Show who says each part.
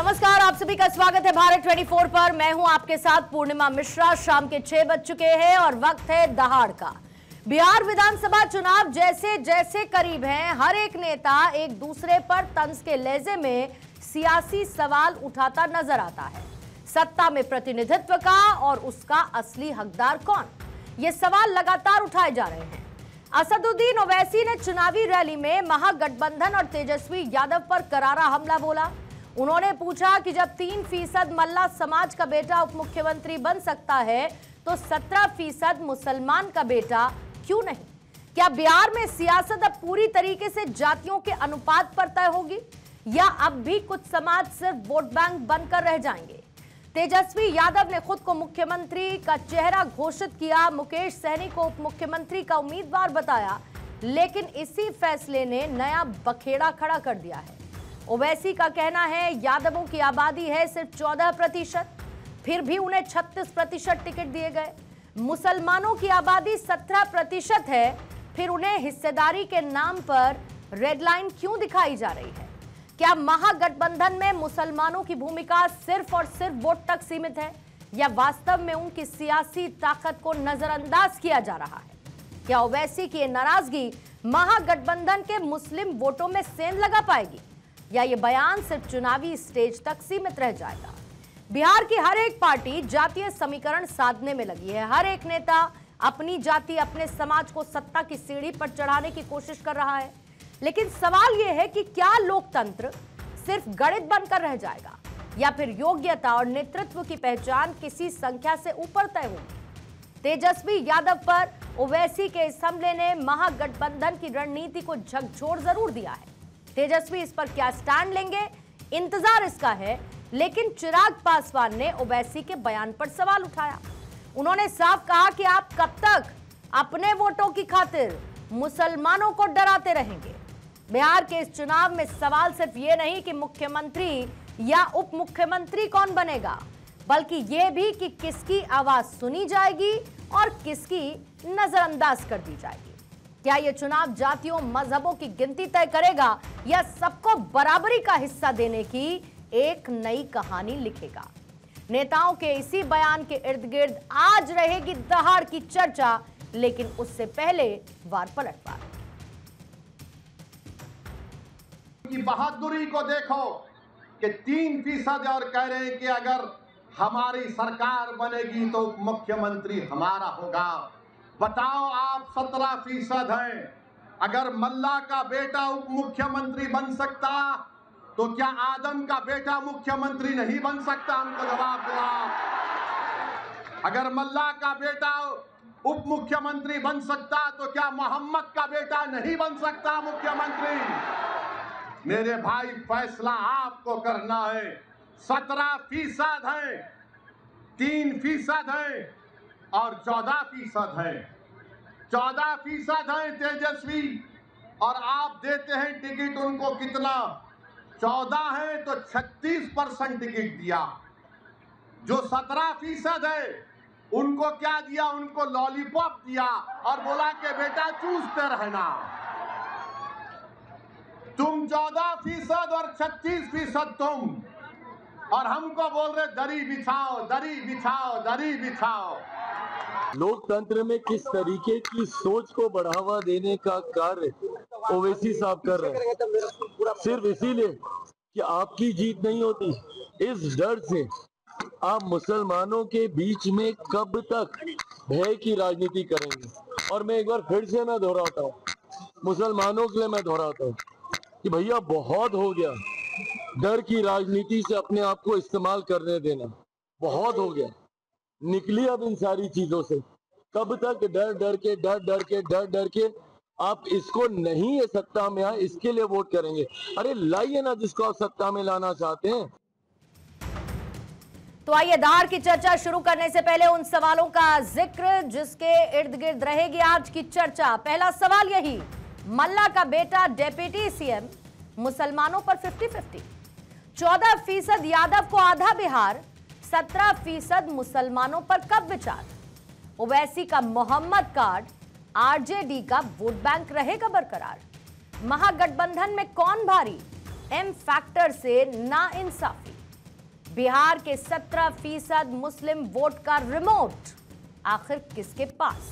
Speaker 1: नमस्कार, आप सभी का स्वागत है भारत 24 पर। मैं हूं आपके साथ पूर्णिमा मिश्रा। शाम के 6 बज चुके हैं और वक्त है दहाड़ का। बिहार विधानसभा चुनाव जैसे जैसे करीब हैं, हर एक नेता एक दूसरे पर तंज के लहजे में सियासी सवाल उठाता नजर आता है। सत्ता में प्रतिनिधित्व का और उसका असली हकदार कौन, ये सवाल लगातार उठाए जा रहे हैं। असदुद्दीन ओवैसी ने चुनावी रैली में महागठबंधन और तेजस्वी यादव पर करारा हमला बोला। उन्होंने पूछा कि जब 3% मल्ला समाज का बेटा उप मुख्यमंत्री बन सकता है तो 17% मुसलमान का बेटा क्यों नहीं? क्या बिहार में सियासत अब पूरी तरीके से जातियों के अनुपात पर तय होगी या अब भी कुछ समाज सिर्फ वोट बैंक बनकर रह जाएंगे? तेजस्वी यादव ने खुद को मुख्यमंत्री का चेहरा घोषित किया, मुकेश सहनी को उप मुख्यमंत्री का उम्मीदवार बताया, लेकिन इसी फैसले ने नया बखेड़ा खड़ा कर दिया है। ओवैसी का कहना है यादवों की आबादी है सिर्फ 14%, फिर भी उन्हें 36% टिकट दिए गए। मुसलमानों की आबादी 17% है, फिर उन्हें हिस्सेदारी के नाम पर रेड लाइन क्यों दिखाई जा रही है? क्या महागठबंधन में मुसलमानों की भूमिका सिर्फ और सिर्फ वोट तक सीमित है या वास्तव में उनकी सियासी ताकत को नजरअंदाज किया जा रहा है? क्या ओवैसी की नाराजगी महागठबंधन के मुस्लिम वोटों में सेंध लगा पाएगी या ये बयान सिर्फ चुनावी स्टेज तक सीमित रह जाएगा? बिहार की हर एक पार्टी जातीय समीकरण साधने में लगी है। हर एक नेता अपनी जाति, अपने समाज को सत्ता की सीढ़ी पर चढ़ाने की कोशिश कर रहा है। लेकिन सवाल यह है कि क्या लोकतंत्र सिर्फ गणित बनकर रह जाएगा या फिर योग्यता और नेतृत्व की पहचान किसी संख्या से ऊपर तय होगी? तेजस्वी यादव पर ओवैसी के इस हमले ने महागठबंधन की रणनीति को झकझोर जरूर दिया है। तेजस्वी इस पर क्या स्टैंड लेंगे, इंतजार इसका है। लेकिन चिराग पासवान ने ओवैसी के बयान पर सवाल उठाया। उन्होंने साफ कहा कि आप कब तक अपने वोटों की खातिर मुसलमानों को डराते रहेंगे? बिहार के इस चुनाव में सवाल सिर्फ ये नहीं कि मुख्यमंत्री या उप मुख्यमंत्री कौन बनेगा, बल्कि ये भी कि किसकी आवाज सुनी जाएगी और किसकी नजरअंदाज कर दी जाएगी। क्या यह चुनाव जातियों, मजहबों की गिनती तय करेगा या सबको बराबरी का हिस्सा देने की एक नई कहानी लिखेगा? नेताओं के इसी बयान के इर्द गिर्द आज रहेगी दहाड़ की चर्चा, लेकिन उससे पहले वार पलटवार
Speaker 2: की बहादुरी को देखो कि 3% और कह रहे हैं कि अगर हमारी सरकार बनेगी तो मुख्यमंत्री हमारा होगा। बताओ, आप 17% हैं। अगर मल्ला का बेटा उप मुख्यमंत्री बन सकता तो क्या आदम का बेटा मुख्यमंत्री नहीं बन सकता? हमको जवाब दो। अगर मल्ला का बेटा उप मुख्यमंत्री बन सकता तो क्या मोहम्मद का बेटा नहीं बन सकता मुख्यमंत्री? मेरे भाई, फैसला आपको करना है। 17% है, 3% है और 14% है। 14% है तेजस्वी और आप देते हैं टिकट उनको कितना? 14 है तो 36% टिकट दिया। जो 17% है उनको क्या दिया? उनको लॉलीपॉप दिया और बोला कि बेटा चूसते रहना। तुम 14% और 36% तुम, और हमको बोल रहे दरी बिछाओ, दरी बिछाओ, दरी बिछाओ।
Speaker 3: लोकतंत्र में किस तरीके की सोच को बढ़ावा देने का कार्य ओवैसी साहब कर रहे हैं, सिर्फ इसीलिए कि आपकी जीत नहीं होती, इस डर से आप मुसलमानों के बीच में कब तक भय की राजनीति करेंगे? और मैं एक बार फिर से मैं दोहराता हूँ, मुसलमानों के लिए मैं दोहराता हूँ कि भैया बहुत हो गया डर की राजनीति से अपने आप को इस्तेमाल करने देना, बहुत हो गया। निकली अब इन सारी चीजों से। कब तक डर डर के आप इसको नहीं है सत्ता में आए, इसके लिए वोट करेंगे? अरे लाइए ना जिसको आप सत्ता में लाना चाहते हैं।
Speaker 1: तो आइए दहाड़ की चर्चा शुरू करने से पहले उन सवालों का जिक्र जिसके इर्द गिर्द रहेगी आज की चर्चा। पहला सवाल यही, मल्ला का बेटा डेप्यूटी सीएम, मुसलमानों पर 50-50, 14% यादव को आधा बिहार, 17% मुसलमानों पर कब विचार? ओवैसी का मोहम्मद कार्ड, आरजेडी का वोट बैंक रहेगा बरकरार? महागठबंधन में कौन भारी, एम फैक्टर से नाइंसाफी? बिहार के 17% मुस्लिम वोट का रिमोट आखिर किसके पास?